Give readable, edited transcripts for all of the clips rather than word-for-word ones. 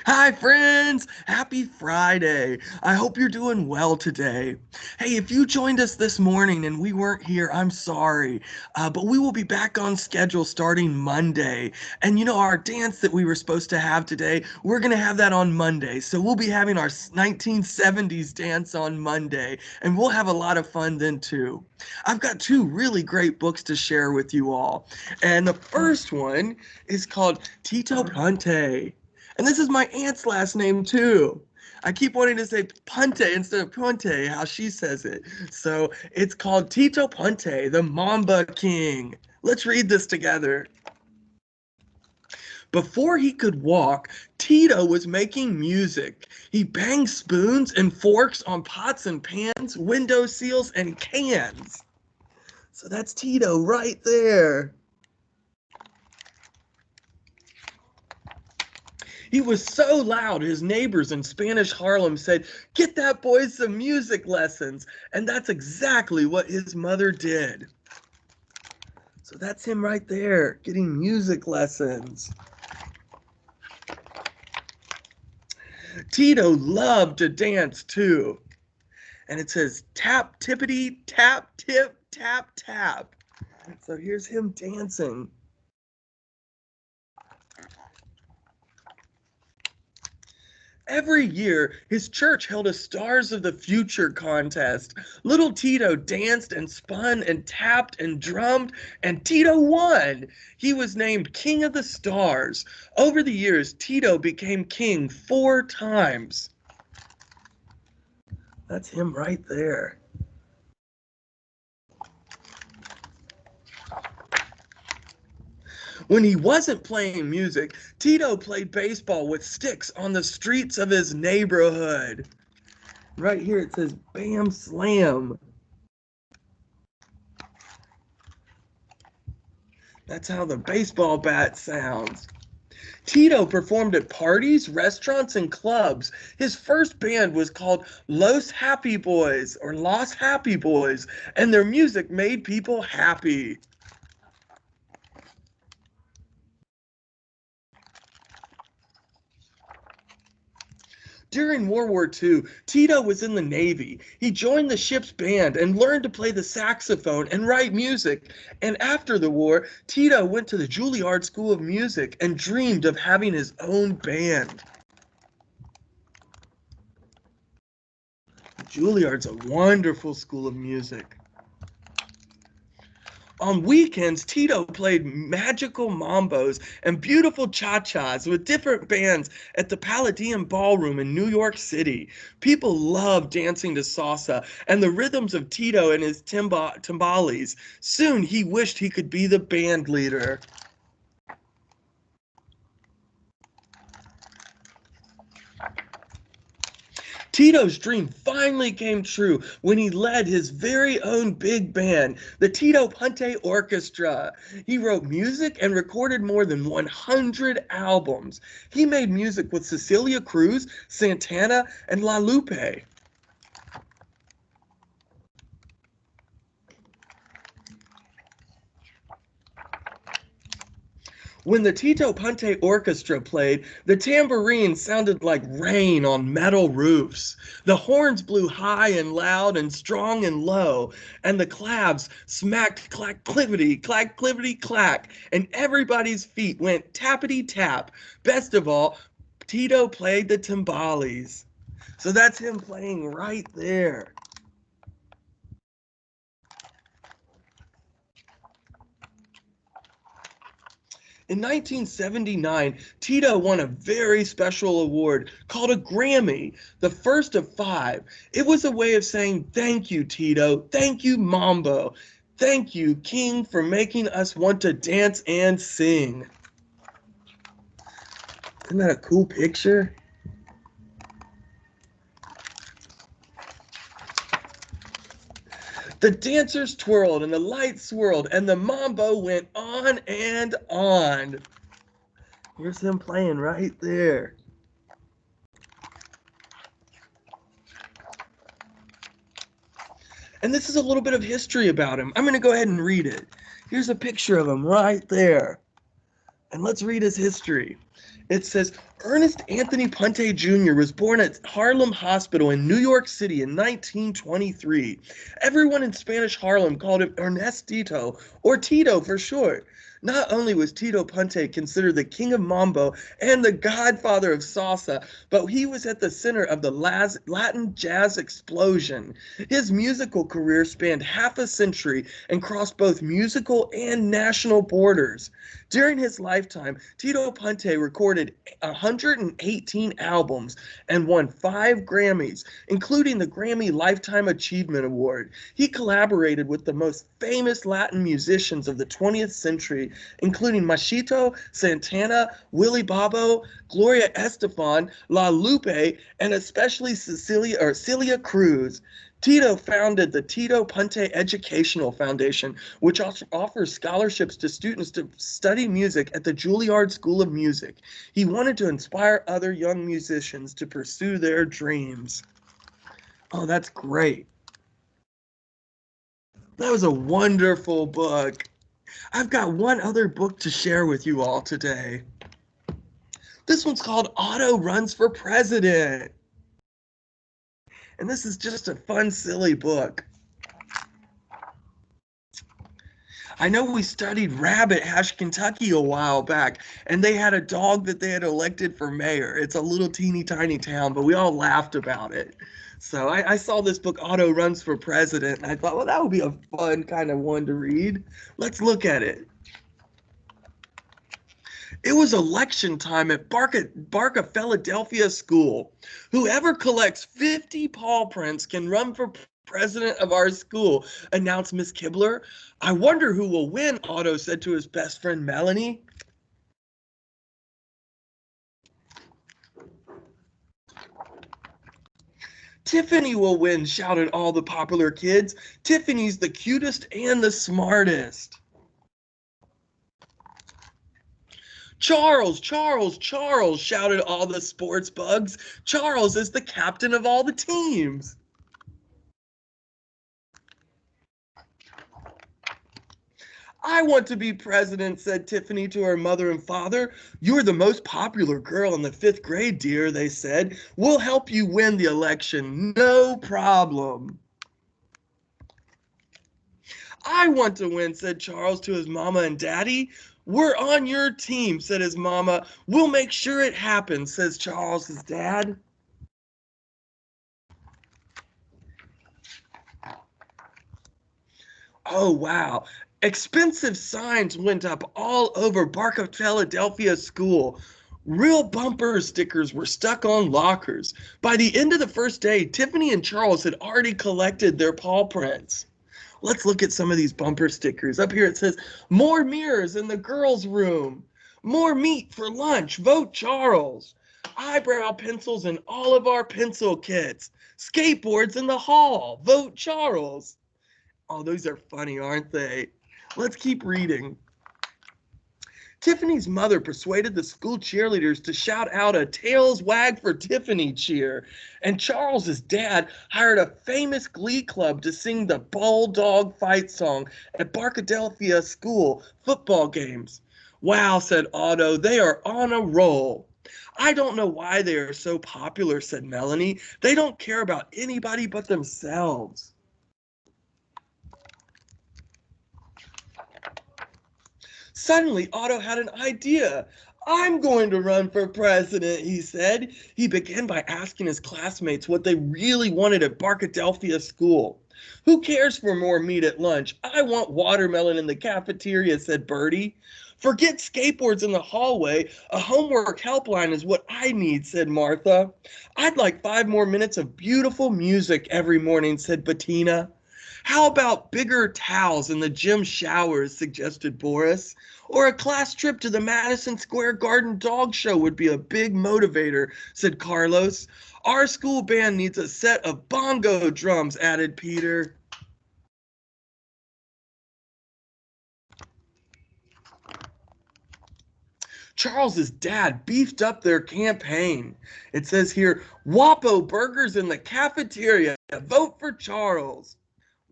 Hi, friends! Happy Friday! I hope you're doing well today. Hey, if you joined us this morning and we weren't here, I'm sorry. But we will be back on schedule starting Monday. And our dance that we were supposed to have today, we're going to have that on Monday. So we'll be having our 1970s dance on Monday, and we'll have a lot of fun then too. I've got two really great books to share with you all. And the first one is called Tito Ponte. And this is my aunt's last name too. I keep wanting to say Ponte instead of Ponte, how she says it. So it's called Tito Ponte, the Mamba King. Let's read this together. Before he could walk, Tito was making music. He banged spoons and forks on pots and pans, window seals, and cans. So that's Tito right there. He was so loud, his neighbors in Spanish Harlem said, "Get that boy some music lessons." And that's exactly what his mother did. So that's him right there, getting music lessons. Tito loved to dance too. And it says, tap, tippity, tap, tip, tap, tap. So here's him dancing. Every year, his church held a Stars of the Future contest. Little Tito danced and spun and tapped and drummed, and Tito won. He was named King of the Stars. Over the years, Tito became king 4 times. That's him right there. When he wasn't playing music, Tito played baseball with sticks on the streets of his neighborhood. Right here it says Bam Slam. That's how the baseball bat sounds. Tito performed at parties, restaurants, and clubs. His first band was called Los Happy Boys or Los Happy Boys, and their music made people happy. During World War II, Tito was in the Navy. He joined the ship's band and learned to play the saxophone and write music. And after the war, Tito went to the Juilliard School of Music and dreamed of having his own band. Juilliard's a wonderful school of music. On weekends, Tito played magical mambos and beautiful cha-chas with different bands at the Palladium Ballroom in New York City. People loved dancing to salsa and the rhythms of Tito and his timbales. Soon he wished he could be the band leader. Tito's dream finally came true when he led his very own big band, the Tito Ponte Orchestra. He wrote music and recorded more than 100 albums. He made music with Cecilia Cruz, Santana, and La Lupe. When the Tito Ponte Orchestra played, the tambourine sounded like rain on metal roofs. The horns blew high and loud and strong and low, and the claps smacked clack clippity, clack clippity clack, and everybody's feet went tappity tap. Best of all, Tito played the timbales. So that's him playing right there. In 1979, Tito won a very special award called a Grammy, the first of five. It was a way of saying, "Thank you, Tito. Thank you, Mambo. Thank you, King, for making us want to dance and sing." Isn't that a cool picture? The dancers twirled and the lights swirled and the mambo went on and on. Here's him playing right there. And this is a little bit of history about him. I'm going to go ahead and read it. Here's a picture of him right there. And let's read his history. It says Ernest Anthony Ponte Jr. was born at Harlem Hospital in New York City in 1923. Everyone in Spanish Harlem called him Ernestito, or Tito for short. Not only was Tito Ponte considered the king of mambo and the godfather of salsa, but he was at the center of the Latin jazz explosion. His musical career spanned half a century and crossed both musical and national borders. During his lifetime, Tito Ponte recorded 118 albums and won 5 Grammys, including the Grammy Lifetime Achievement Award. He collaborated with the most famous Latin musicians of the 20th century, including Machito, Santana, Willie Bobo, Gloria Estefan, La Lupe, and especially Celia Cruz. Tito founded the Tito Ponte Educational Foundation, which offers scholarships to students to study music at the Juilliard School of Music. He wanted to inspire other young musicians to pursue their dreams. Oh, that's great. That was a wonderful book. I've got one other book to share with you all today. This one's called Otto Runs for President. And this is just a fun, silly book. I know we studied Rabbit Hash, Kentucky a while back, and they had a dog that they had elected for mayor. It's a little teeny tiny town, but we all laughed about it. So I saw this book, Otto Runs for President, and I thought, well, that would be a fun kind of one to read. Let's look at it. It was election time at Barca Philadelphia School. Whoever collects 50 paw prints can run for president of our school, announced Miss Kibler. I wonder who will win, Otto said to his best friend Melanie. Tiffany will win, shouted all the popular kids. Tiffany's the cutest and the smartest. Charles, Charles, Charles, shouted all the sports bugs. Charles is the captain of all the teams. I want to be president, said Tiffany to her mother and father. You're the most popular girl in the 5th grade, dear, they said. We'll help you win the election, no problem. I want to win, said Charles to his mama and daddy. We're on your team, said his mama. We'll make sure it happens, says Charles's dad. Oh, wow. Expensive signs went up all over Barca Philadelphia School. Real bumper stickers were stuck on lockers. By the end of the first day, Tiffany and Charles had already collected their paw prints. Let's look at some of these bumper stickers. Up here it says, more mirrors in the girls' room. More meat for lunch. Vote Charles. Eyebrow pencils in all of our pencil kits. Skateboards in the hall. Vote Charles. Oh, those are funny, aren't they? Let's keep reading. Tiffany's mother persuaded the school cheerleaders to shout out a tails wag for Tiffany cheer, and Charles's dad hired a famous glee club to sing the Bulldog fight song at Barcadelphia School football games. Wow, said Otto, they are on a roll. I don't know why they are so popular, said Melanie. They don't care about anybody but themselves. Suddenly, Otto had an idea. I'm going to run for president, he said. He began by asking his classmates what they really wanted at Barcadelphia School. Who cares for more meat at lunch? I want watermelon in the cafeteria, said Bertie. Forget skateboards in the hallway. A homework helpline is what I need, said Martha. I'd like 5 more minutes of beautiful music every morning, said Bettina. How about bigger towels in the gym showers, suggested Boris. Or a class trip to the Madison Square Garden dog show would be a big motivator, said Carlos. Our school band needs a set of bongo drums, added Peter. Charles's dad beefed up their campaign. It says here, Wapo burgers in the cafeteria. Vote for Charles.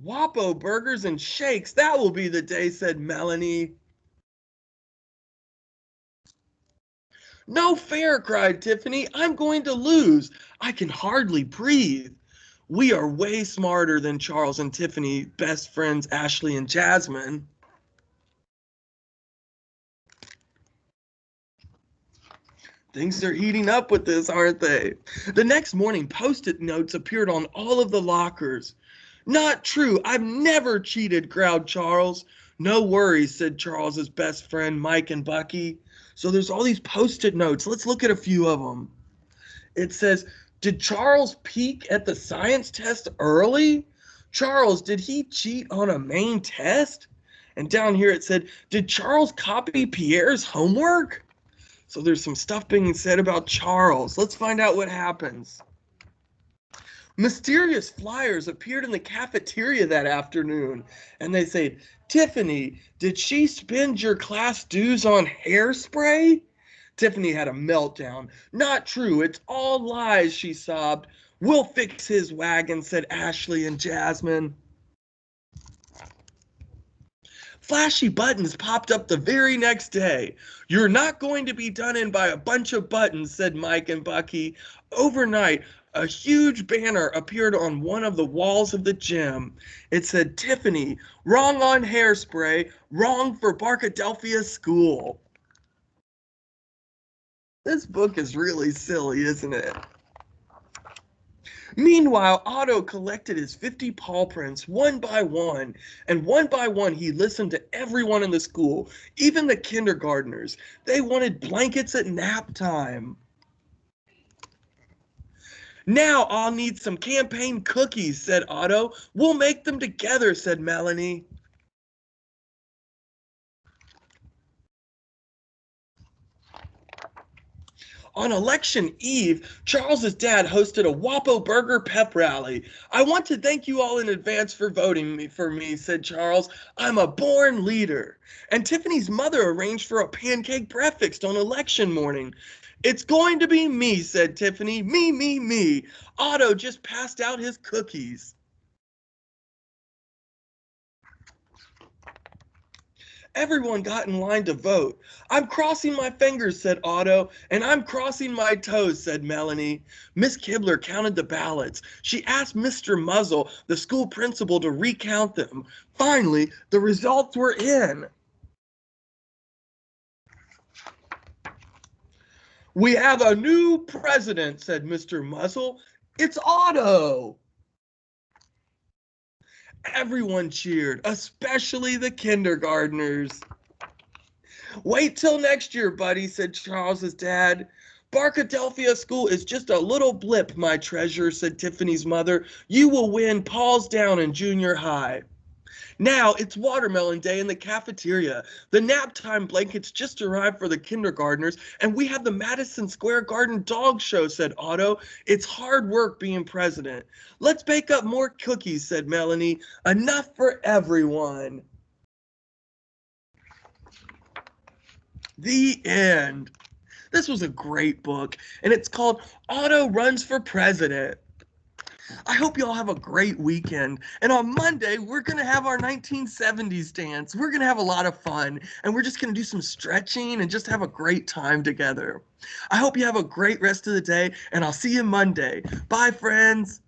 Wapo burgers and shakes. That will be the day, said Melanie. No fair, cried Tiffany. I'm going to lose. I can hardly breathe. We are way smarter than Charles and Tiffany, best friends Ashley and Jasmine. Things are heating up with this, aren't they? The next morning, post-it notes appeared on all of the lockers. Not true. I've never cheated, growled Charles. No worries, said Charles's best friend Mike and Bucky. So there's all these post-it notes. Let's look at a few of them. It says, did Charles peek at the science test early? Charles, did he cheat on a main test? And down here it said, did Charles copy Pierre's homework? So there's some stuff being said about Charles. Let's find out what happens. Mysterious flyers appeared in the cafeteria that afternoon, and they say, Tiffany, did she spend your class dues on hairspray? Tiffany had a meltdown. Not true, it's all lies, she sobbed. We'll fix his wagon, said Ashley and Jasmine. Flashy buttons popped up the very next day. You're not going to be done in by a bunch of buttons, said Mike and Bucky. Overnight, a huge banner appeared on one of the walls of the gym. It said, Tiffany, wrong on hairspray, wrong for Barkadelphia School. This book is really silly, isn't it? Meanwhile, Otto collected his 50 paw prints one by one he listened to everyone in the school, even the kindergartners. They wanted blankets at nap time. Now I'll need some campaign cookies, said Otto. We'll make them together, said Melanie. On election eve, Charles's dad hosted a Wapo Burger pep rally. I want to thank you all in advance for voting for me, said Charles. I'm a born leader. And Tiffany's mother arranged for a pancake breakfast on election morning. It's going to be me, said Tiffany. Me, me, me. Otto just passed out his cookies. Everyone got in line to vote. I'm crossing my fingers, said Otto, and I'm crossing my toes, said Melanie. Miss Kibler counted the ballots. She asked Mr. Muzzle, the school principal, to recount them. Finally, the results were in. We have a new president, said Mr. Muzzle. It's Otto. Everyone cheered, especially the kindergartners. Wait till next year, buddy, said Charles's dad. Barkadelphia School is just a little blip, my treasure, said Tiffany's mother. You will win Paul's Down in junior high. Now it's watermelon day in the cafeteria. The nap time blankets just arrived for the kindergartners, and we have the Madison Square Garden dog show, said Otto. It's hard work being president. Let's bake up more cookies, said Melanie. Enough for everyone. The end. This was a great book, and it's called Otto Runs for President. I hope you all have a great weekend. And on Monday, we're going to have our 1970s dance. We're going to have a lot of fun, and we're just going to do some stretching and just have a great time together. I hope you have a great rest of the day, and I'll see you Monday. Bye, friends.